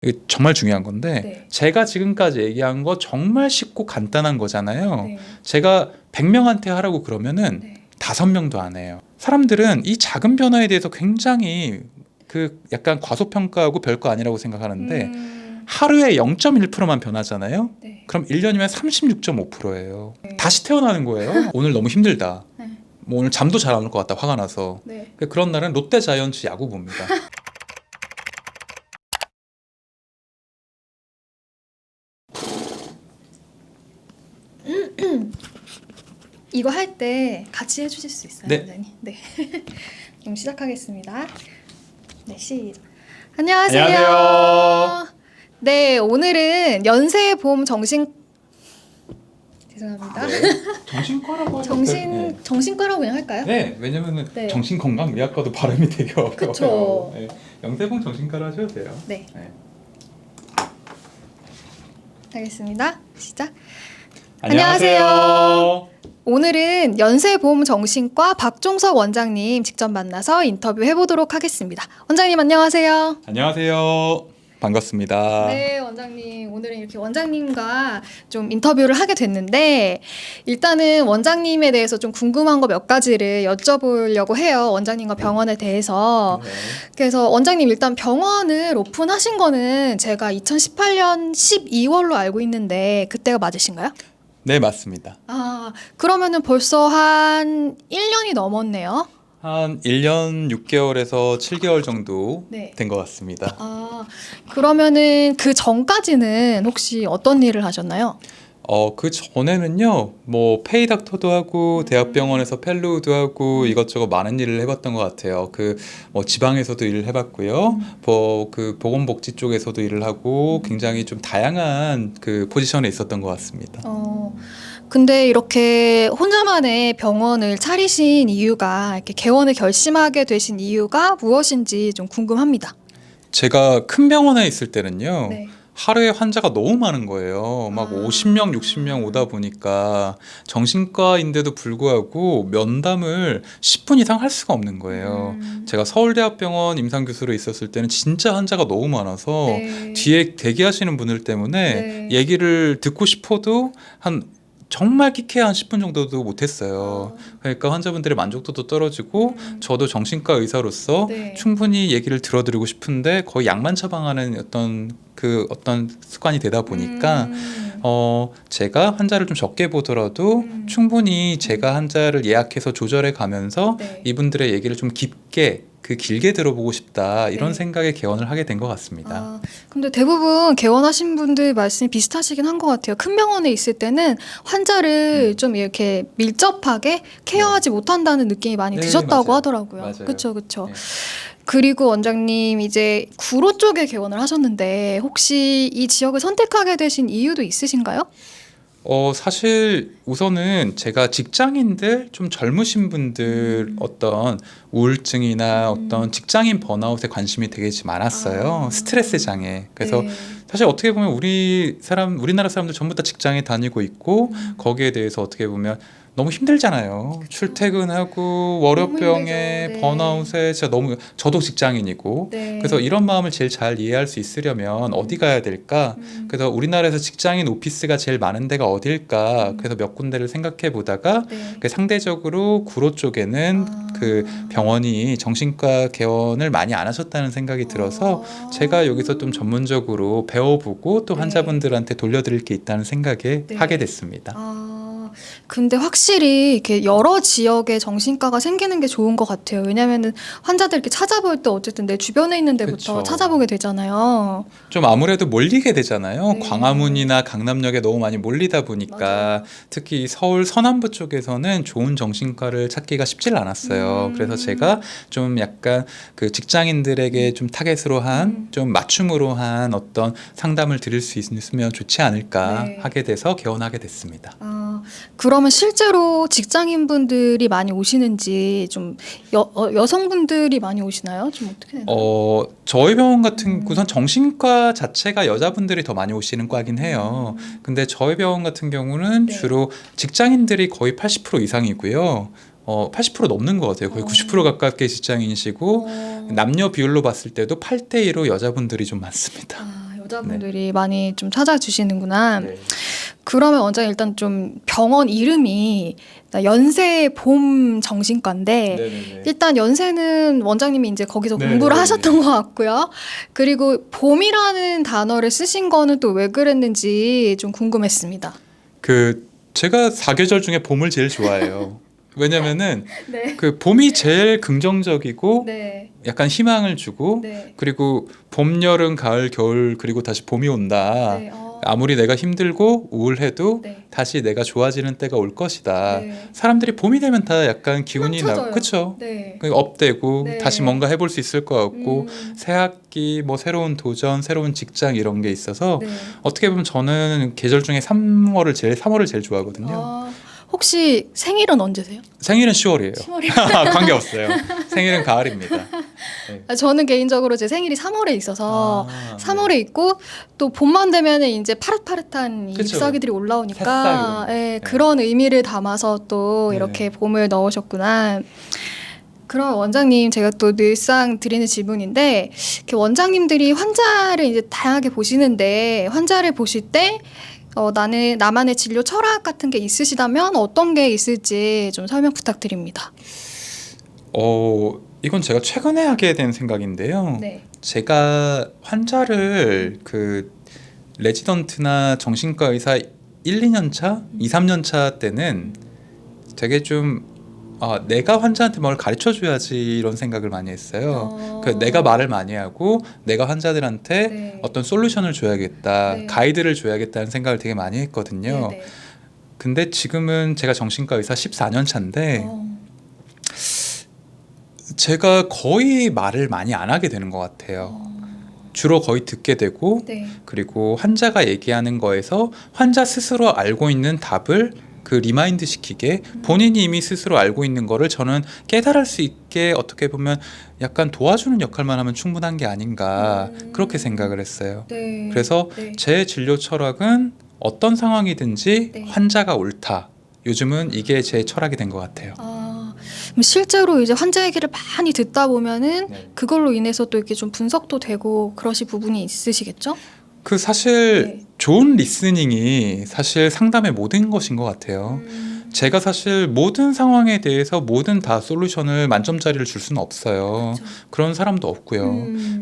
이게 정말 중요한 건데 네. 제가 지금까지 얘기한 거 정말 쉽고 간단한 거잖아요. 네. 제가 100명한테 하라고 그러면은 네. 5명도 안 해요. 사람들은 이 작은 변화에 대해서 굉장히 그 약간 과소평가하고 별거 아니라고 생각하는데 하루에 0.1%만 변하잖아요. 네. 그럼 1년이면 36.5%예요. 다시 태어나는 거예요. 오늘 너무 힘들다. 네. 뭐 오늘 잠도 잘 안 올 것 같다. 화가 나서. 네. 그런 날은 롯데 자이언츠 야구 봅니다. 이거 할 때 같이 해주실 수 있어요, 네. 원장님? 네. 그럼 시작하겠습니다. 네, 시작. 안녕하세요. 안녕하세요. 네, 오늘은 연세보험 정신 죄송합니다. 네. 정신과라고 하죠. 정신과라고 그냥 할까요? 네, 왜냐면은 네. 정신건강의학과도 발음이 되게 어려워요. 그쵸. 네, 영세봉 정신과로 하셔도 돼요. 네. 네. 하겠습니다. 시작. 안녕하세요. 오늘은 연세보험 정신과 박종석 원장님 직접 만나서 인터뷰 해보도록 하겠습니다. 원장님 안녕하세요. 안녕하세요. 반갑습니다. 네, 원장님. 오늘은 이렇게 원장님과 좀 인터뷰를 하게 됐는데 일단은 원장님에 대해서 좀 궁금한 거 몇 가지를 여쭤보려고 해요. 원장님과 병원에 대해서. 네. 그래서 원장님 일단 병원을 오픈하신 거는 제가 2018년 12월로 알고 있는데 그때가 맞으신가요? 네, 맞습니다. 아, 그러면은 벌써 한 1년이 넘었네요. 한 1년 6개월에서 7개월 정도 네. 된 것 같습니다. 아, 그러면은 그 전까지는 혹시 어떤 일을 하셨나요? 그 전에는요, 뭐 페이닥터도 하고 대학병원에서 펠로우도 하고 이것저것 많은 일을 해봤던 것 같아요. 뭐 지방에서도 일을 해봤고요, 뭐 그 보건복지 쪽에서도 일을 하고 굉장히 좀 다양한 그 포지션에 있었던 것 같습니다. 근데 이렇게 혼자만의 병원을 차리신 이유가 이렇게 개원을 결심하게 되신 이유가 무엇인지 좀 궁금합니다. 제가 큰 병원에 있을 때는요, 네. 하루에 환자가 너무 많은 거예요. 막 50명, 60명 오다 보니까 정신과인데도 불구하고 면담을 10분 이상 할 수가 없는 거예요. 제가 서울대학병원 임상교수로 있었을 때는 진짜 환자가 너무 많아서 네. 뒤에 대기하시는 분들 때문에 네. 얘기를 듣고 싶어도 정말 끼케야 한 10분 정도도 못했어요. 그러니까 환자분들의 만족도도 떨어지고 저도 정신과 의사로서 네. 충분히 얘기를 들어드리고 싶은데 거의 약만 처방하는 어떤 습관이 되다 보니까 제가 환자를 좀 적게 보더라도 충분히 제가 환자를 예약해서 조절해 가면서 네. 이분들의 얘기를 좀 깊게 길게 들어보고 싶다 이런 네. 생각에 개원을 하게 된 것 같습니다. 근데 대부분 개원하신 분들 말씀이 비슷하시긴 한 것 같아요. 큰 병원에 있을 때는 환자를 좀 이렇게 밀접하게 케어하지 못한다는 느낌이 많이 네, 드셨다고 맞아요. 하더라고요. 맞아요. 그렇죠, 그렇죠. 네. 그리고 원장님 이제 구로 쪽에 개원을 하셨는데 혹시 이 지역을 선택하게 되신 이유도 있으신가요? 사실 우선은 제가 직장인들 좀 젊으신 분들 어떤 우울증이나 어떤 직장인 번아웃에 관심이 되게 많았어요. 스트레스 장애. 그래서 네. 사실 어떻게 보면 우리나라 사람들 전부 다 직장에 다니고 있고 거기에 대해서 어떻게 보면 너무 힘들잖아요. 출퇴근하고 월요병에 힘들죠. 네. 번아웃에 저도 직장인이고 네. 그래서 이런 마음을 제일 잘 이해할 수 있으려면 어디 가야 될까? 그래서 우리나라에서 직장인 오피스가 제일 많은 데가 어딜까? 그래서 몇 군데를 생각해 보다가 네. 상대적으로 구로 쪽에는 그 병원이 정신과 개원을 많이 안 하셨다는 생각이 들어서 제가 여기서 좀 전문적으로 배워보고 또 네. 환자분들한테 돌려드릴 게 있다는 생각에 네. 하게 됐습니다. 근데 확실히 이렇게 여러 지역에 정신과가 생기는 게 좋은 것 같아요. 왜냐면은 환자들 이렇게 찾아볼 때 어쨌든 내 주변에 있는 데부터 그쵸. 찾아보게 되잖아요. 좀 아무래도 몰리게 되잖아요. 네. 광화문이나 강남역에 너무 많이 몰리다 보니까 맞아요. 특히 서울 서남부 쪽에서는 좋은 정신과를 찾기가 쉽질 않았어요. 그래서 제가 좀 약간 그 직장인들에게 좀 타겟으로 한 좀 맞춤으로 한 어떤 상담을 드릴 수 있으면 좋지 않을까 네. 하게 돼서 개원하게 됐습니다. 그러면 실제로 직장인분들이 많이 오시는지 좀 여성분들이 많이 오시나요? 좀 어떻게 되나요? 저희 병원 같은 우선 정신과 자체가 여자분들이 더 많이 오시는 과긴 해요. 근데 저희 병원 같은 경우는 네. 주로 직장인들이 거의 80% 이상이고요. 80% 넘는 것 같아요. 거의 90% 가깝게 직장인이시고 남녀 비율로 봤을 때도 8대 1로 여자분들이 좀 많습니다. 여자분들이 많이 좀 찾아주시는구나. 네. 그러면 원장님 일단 좀 병원 이름이 연세봄 정신과인데 네네네. 일단 연세는 원장님이 이제 거기서 네네네. 공부를 하셨던 것 같고요. 그리고 봄이라는 단어를 쓰신 거는 또 왜 그랬는지 좀 궁금했습니다. 그 제가 사계절 중에 봄을 제일 좋아해요. 왜냐면은 네. 그 봄이 제일 긍정적이고 네. 약간 희망을 주고 네. 그리고 봄, 여름, 가을, 겨울 그리고 다시 봄이 온다. 네. 아무리 내가 힘들고 우울해도 네. 다시 내가 좋아지는 때가 올 것이다. 네. 사람들이 봄이 되면 다 약간 기운이 희망차져요. 나고 그쵸? 네. 업되고 네. 다시 뭔가 해볼 수 있을 것 같고 새 학기 뭐 새로운 도전, 새로운 직장 이런 게 있어서 네. 어떻게 보면 저는 계절 중에 3월을 제일 좋아하거든요. 아, 혹시 생일은 언제세요? 생일은 10월이에요. 10월이요. 관계없어요. 생일은 가을입니다. 네. 저는 개인적으로 제 생일이 3월에 있어서 아, 3월에 있고 또 봄만 되면은 이제 파릇파릇한 이 그쵸. 잎사귀들이 올라오니까 새싹 이런 거. 예, 네. 그런 의미를 담아서 또 네. 이렇게 봄을 넣으셨구나. 그럼 원장님 제가 또 늘상 드리는 질문인데 이렇게 원장님들이 환자를 이제 다양하게 보시는데 환자를 보실 때 나만의 진료 철학 같은 게 있으시다면 어떤 게 있을지 좀 설명 부탁드립니다. 이건 제가 최근에 하게 된 생각인데요. 네. 제가 환자를 그 레지던트나 정신과 의사 1, 2년 차, 2, 3년 차 때는 되게 좀 내가 환자한테 뭘 가르쳐 줘야지 이런 생각을 많이 했어요. 그 내가 말을 많이 하고 내가 환자들한테 네. 어떤 솔루션을 줘야겠다, 네. 가이드를 줘야겠다는 생각을 되게 많이 했거든요. 네, 네. 근데 지금은 제가 정신과 의사 14년 차인데 제가 거의 말을 많이 안 하게 되는 것 같아요. 주로 거의 듣게 되고 네. 그리고 환자가 얘기하는 거에서 환자 스스로 알고 있는 답을 그 리마인드 시키게 본인이 이미 스스로 알고 있는 거를 저는 깨달을 수 있게 어떻게 보면 약간 도와주는 역할만 하면 충분한 게 아닌가 그렇게 생각을 했어요. 네. 그래서 네. 제 진료 철학은 어떤 상황이든지 네. 환자가 옳다. 요즘은 이게 제 철학이 된 것 같아요. 그럼 실제로 이제 환자 얘기를 많이 듣다 보면은 네. 그걸로 인해서 또 이렇게 좀 분석도 되고 그러실 부분이 있으시겠죠? 그 사실 네. 좋은 리스닝이 사실 상담의 모든 것인 것 같아요. 제가 사실 모든 상황에 대해서 모든 다 솔루션을 만점짜리를 줄 수는 없어요. 그렇죠. 그런 사람도 없고요.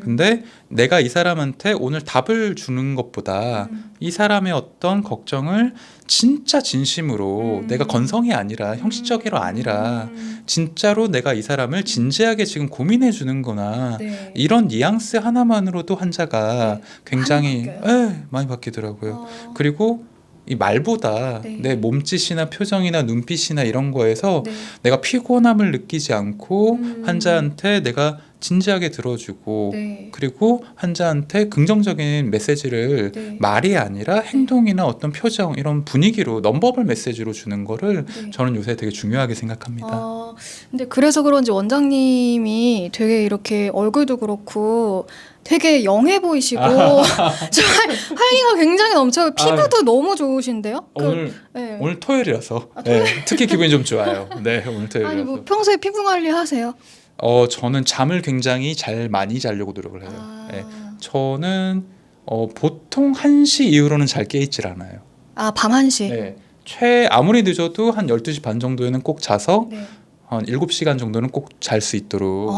근데 내가 이 사람한테 오늘 답을 주는 것보다 이 사람의 어떤 걱정을 진짜 진심으로 내가 건성이 아니라 형식적으로 아니라 진짜로 내가 이 사람을 진지하게 지금 고민해 주는구나. 네. 이런 뉘앙스 하나만으로도 환자가 네. 굉장히 많이 바뀌어요. 많이 바뀌더라고요. 그리고 이 말보다 네. 내 몸짓이나 표정이나 눈빛이나 이런 거에서 네. 내가 피곤함을 느끼지 않고 음. 환자한테 내가 진지하게 들어주고 네. 그리고 환자한테 긍정적인 메시지를 네. 말이 아니라 행동이나 어떤 표정 이런 분위기로 넘버벌 메시지로 주는 거를 네. 저는 요새 되게 중요하게 생각합니다. 근데 그래서 그런지 원장님이 되게 이렇게 얼굴도 그렇고 되게 영해 보이시고 정말 활기가 굉장히 넘쳐요. 피부도 너무 좋으신데요? 네. 오늘 토요일이라서 네, 특히 기분이 좀 좋아요. 네, 오늘 토요일이라서. 아니 뭐 평소에 피부 관리 하세요? 저는 잠을 굉장히 많이 자려고 노력을 해요. 네, 저는 보통 1시 이후로는 잘 깨 있질 않아요. 밤 1시. 네, 아무리 늦어도 한 12시 반 정도에는 꼭 자서 네. 한 7시간 정도는 꼭 잘 수 있도록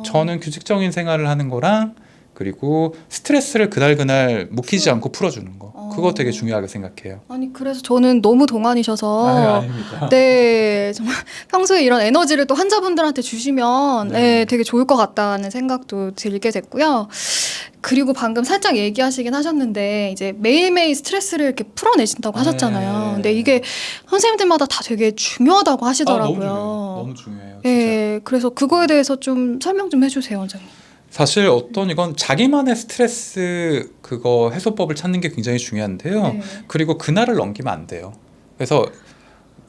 저는 규칙적인 생활을 하는 거랑 그리고 스트레스를 그날 묵히지 않고 풀어주는 거 그거 되게 중요하게 생각해요. 아니 그래서 저는 너무 동안이셔서 아닙니다. 네 정말 평소에 이런 에너지를 또 환자분들한테 주시면 네, 되게 좋을 것 같다는 생각도 들게 됐고요. 그리고 방금 살짝 얘기하시긴 하셨는데 이제 매일매일 스트레스를 이렇게 풀어내신다고 하셨잖아요. 근데 이게 선생님들마다 다 되게 중요하다고 하시더라고요. 너무 중요해요. 진짜. 네, 그래서 그거에 대해서 좀 설명 좀 해주세요, 원장님. 사실 이건 자기만의 스트레스 그거 해소법을 찾는 게 굉장히 중요한데요. 네. 그리고 그날을 넘기면 안 돼요. 그래서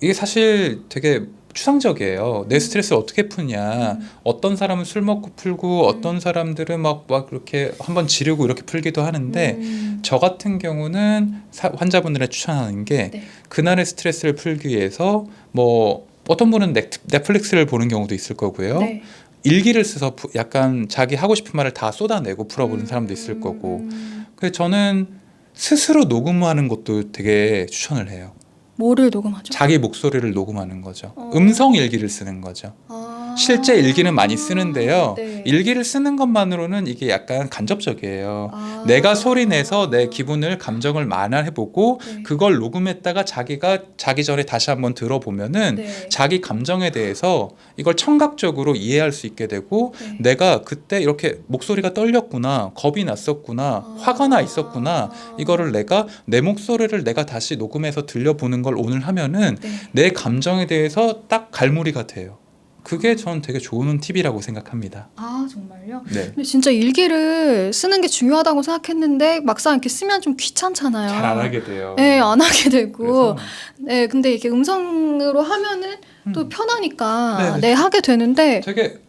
이게 사실 되게 추상적이에요. 내 스트레스를 어떻게 푸냐. 어떤 사람은 술 먹고 풀고 어떤 사람들은 막 그렇게 한번 지르고 이렇게 풀기도 하는데 저 같은 경우는 환자분들에 추천하는 게 네. 그날의 스트레스를 풀기 위해서 뭐 어떤 분은 넷플릭스를 보는 경우도 있을 거고요. 네. 일기를 써서 약간 자기 하고 싶은 말을 다 쏟아내고 풀어보는 사람도 있을 거고. 그래서 저는 스스로 녹음하는 것도 되게 추천을 해요. 뭐를 녹음하죠? 자기 목소리를 녹음하는 거죠. 어. 음성 일기를 쓰는 거죠. 아. 실제 일기는 많이 쓰는데요. 네. 일기를 쓰는 것만으로는 이게 약간 간접적이에요. 아. 내가 소리 내서 내 기분을, 감정을 만화해보고 네. 그걸 녹음했다가 자기가 자기 전에 다시 한번 들어보면은 네. 자기 감정에 대해서 이걸 청각적으로 이해할 수 있게 되고 네. 내가 그때 이렇게 목소리가 떨렸구나, 겁이 났었구나, 화가 나 있었구나, 이거를 내가 내 목소리를 내가 다시 녹음해서 들려보는 걸 오늘 하면은 네. 내 감정에 대해서 딱 갈무리가 돼요. 그게 전 되게 좋은 팁이라고 생각합니다. 아 정말요? 네. 근데 진짜 일기를 쓰는 게 중요하다고 생각했는데 막상 이렇게 쓰면 좀 귀찮잖아요. 잘 안 하게 돼요. 네, 안 하게 되고. 그래서 네, 근데 이렇게 음성으로 하면은 또 편하니까 네, 네. 네, 하게 되는데. 되게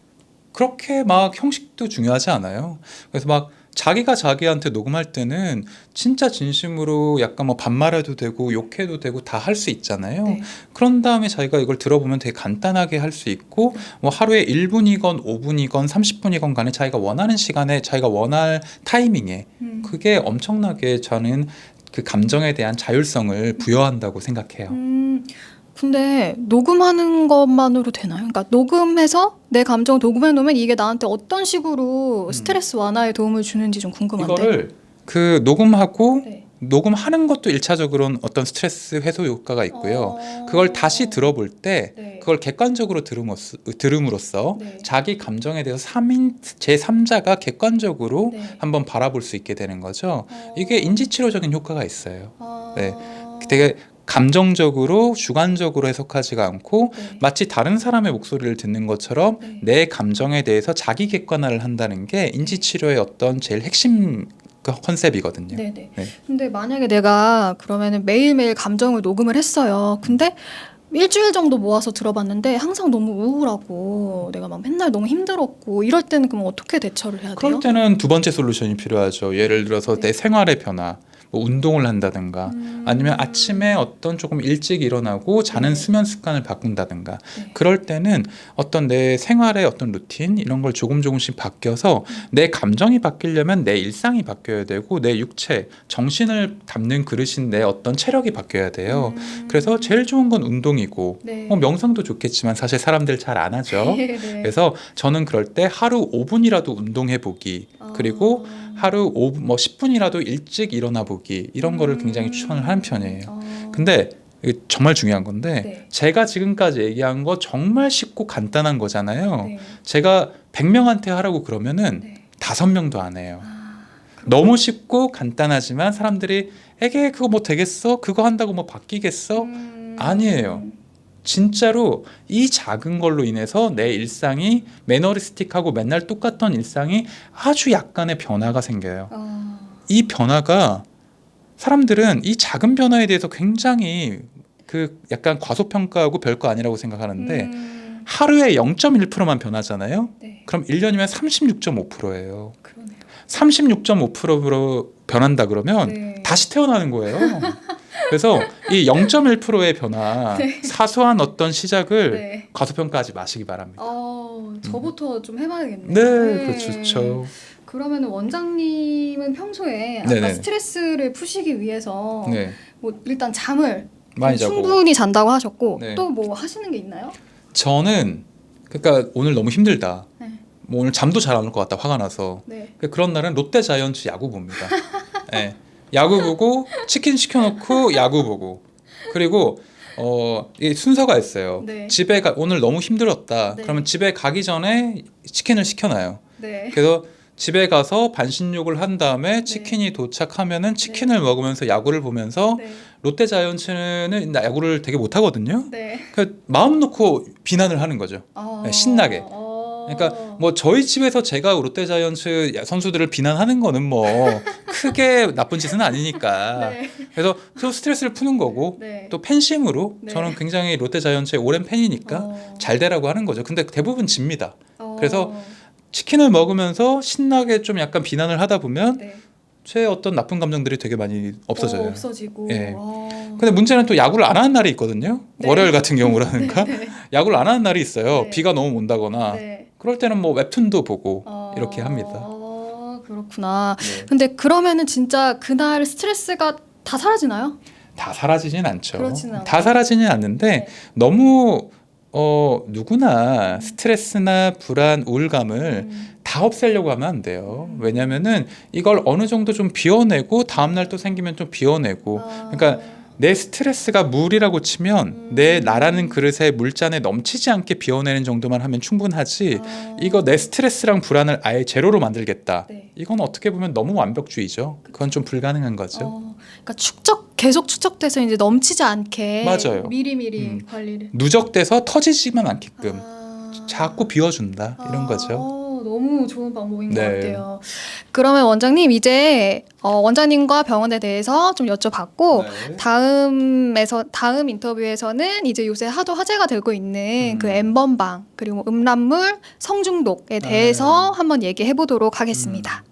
그렇게 막 형식도 중요하지 않아요. 그래서 막 자기가 자기한테 녹음할 때는 진짜 진심으로 약간 뭐 반말해도 되고 욕해도 되고 다 할 수 있잖아요. 네. 그런 다음에 자기가 이걸 들어보면 되게 간단하게 할 수 있고 뭐 하루에 1분이건 5분이건 30분이건 간에 자기가 원하는 시간에 자기가 원할 타이밍에 그게 엄청나게 저는 그 감정에 대한 자율성을 부여한다고 생각해요. 근데 녹음하는 것만으로 되나요? 그러니까 녹음해서 내 감정을 녹음해 놓으면 이게 나한테 어떤 식으로 스트레스 완화에 도움을 주는지 좀 궁금한데. 이거를 그 녹음하고 네. 녹음하는 것도 1차적으로는 어떤 스트레스 해소 효과가 있고요. 그걸 다시 들어볼 때 네. 그걸 객관적으로 들음으로써 네. 자기 감정에 대해서 제3자가 객관적으로 네. 한번 바라볼 수 있게 되는 거죠. 어. 이게 인지치료적인 효과가 있어요. 아. 네. 되게 감정적으로 주관적으로 해석하지가 않고 네. 마치 다른 사람의 목소리를 듣는 것처럼 네. 내 감정에 대해서 자기 객관화를 한다는 게 인지치료의 어떤 제일 핵심 그 컨셉이거든요. 네네. 네. 근데 만약에 내가 그러면은 매일매일 감정을 녹음을 했어요. 근데 일주일 정도 모아서 들어봤는데 항상 너무 우울하고 내가 막 맨날 너무 힘들었고 이럴 때는 그럼 어떻게 대처를 해야 돼요? 그럴 때는 두 번째 솔루션이 필요하죠. 예를 들어서 네. 내 생활의 변화, 뭐 운동을 한다든가 아니면 아침에 어떤 조금 일찍 일어나고 자는 네. 수면 습관을 바꾼다든가 네. 그럴 때는 어떤 내 생활의 어떤 루틴 이런 걸 조금씩 바뀌어서 내 감정이 바뀌려면 내 일상이 바뀌어야 되고 내 육체, 정신을 담는 그릇인 내 어떤 체력이 바뀌어야 돼요. 그래서 제일 좋은 건 운동이고 네. 뭐 명상도 좋겠지만 사실 사람들 잘 안 하죠. 네. 그래서 저는 그럴 때 하루 5분이라도 운동해 보기 그리고 하루 5분, 뭐 10분이라도 일찍 일어나 보기 이런 거를 굉장히 추천을 하는 편이에요. 근데 이게 정말 중요한 건데 네. 제가 지금까지 얘기한 거 정말 쉽고 간단한 거잖아요. 네. 제가 100명한테 하라고 그러면은 네. 5명도 안 해요. 아, 너무 쉽고 간단하지만 사람들이 에게 그거 뭐 되겠어? 그거 한다고 뭐 바뀌겠어? 아니에요. 진짜로 이 작은 걸로 인해서 내 일상이 매너리스틱하고 맨날 똑같던 일상이 아주 약간의 변화가 생겨요. 이 변화가 사람들은 이 작은 변화에 대해서 굉장히 그 약간 과소평가하고 별거 아니라고 생각하는데 하루에 0.1%만 변하잖아요. 네. 그럼 1년이면 36.5%예요. 그러네요. 36.5%로 변한다 그러면 네. 다시 태어나는 거예요. 그래서 이 0.1%의 변화, 네. 사소한 어떤 시작을 네. 과소평가하지 마시기 바랍니다. 저부터 좀 해봐야겠네요. 네, 그거 좋죠. 그러면 원장님은 평소에 아까 네네. 스트레스를 푸시기 위해서 네, 뭐 일단 잠을 많이 자고. 충분히 잔다고 하셨고 네. 또 뭐 하시는 게 있나요? 저는 그러니까 오늘 너무 힘들다. 네. 뭐 오늘 잠도 잘 안 올 것 같다. 화가 나서. 네. 그런 날은 롯데 자이언츠 야구 봅니다. 네. 야구 보고 치킨 시켜놓고 야구 보고 그리고 이 순서가 있어요. 네. 집에 오늘 너무 힘들었다. 네. 그러면 집에 가기 전에 치킨을 시켜놔요. 네. 그래서 집에 가서 반신욕을 한 다음에 치킨이 도착하면은 치킨을 먹으면서 야구를 보면서 네. 롯데 자이언츠는 야구를 되게 못하거든요. 네. 그 마음 놓고 비난을 하는 거죠. 네, 신나게. 그러니까 뭐 저희 집에서 제가 롯데 자이언츠 선수들을 비난하는 거는 뭐 크게 나쁜 짓은 아니니까. 네. 그래서 또 스트레스를 푸는 거고 네. 또 팬심으로 네. 저는 굉장히 롯데 자이언츠의 오랜 팬이니까 잘 되라고 하는 거죠. 근데 대부분 집니다. 그래서 치킨을 먹으면서 신나게 좀 약간 비난을 하다 보면 네. 제 어떤 나쁜 감정들이 되게 많이 없어져요. 없어지고. 예. 근데 문제는 또 야구를 안 하는 날이 있거든요. 네. 월요일 같은 경우라든가 야구를 안 하는 날이 있어요. 네. 비가 너무 온다거나. 네. 그럴 때는 뭐 웹툰도 보고 이렇게 합니다. 그렇구나. 네. 근데 그러면은 진짜 그날 스트레스가 다 사라지나요? 다 사라지진 않죠. 그렇지는 않아요. 다 사라지진 않는데 네. 너무 누구나 스트레스나 불안, 우울감을 다 없애려고 하면 안 돼요. 왜냐면은 이걸 어느 정도 좀 비워내고 다음날 또 생기면 좀 비워내고 그러니까 내 스트레스가 물이라고 치면 내 나라는 그릇에 물잔에 넘치지 않게 비워내는 정도만 하면 충분하지 이거 내 스트레스랑 불안을 아예 제로로 만들겠다. 네. 이건 어떻게 보면 너무 완벽주의죠. 그건 좀 불가능한 거죠. 그러니까 계속 축적돼서 이제 넘치지 않게 맞아요. 미리미리 관리를. 누적돼서 터지지만 않게끔 아. 자꾸 비워준다 이런 거죠. 너무 좋은 방법인 것 네. 같아요. 그러면 원장님 이제 원장님과 병원에 대해서 좀 여쭤봤고 다음 인터뷰에서는 이제 요새 하도 화제가 되고 있는 그 N번방 그리고 음란물, 성중독에 대해서 한번 얘기해 보도록 하겠습니다.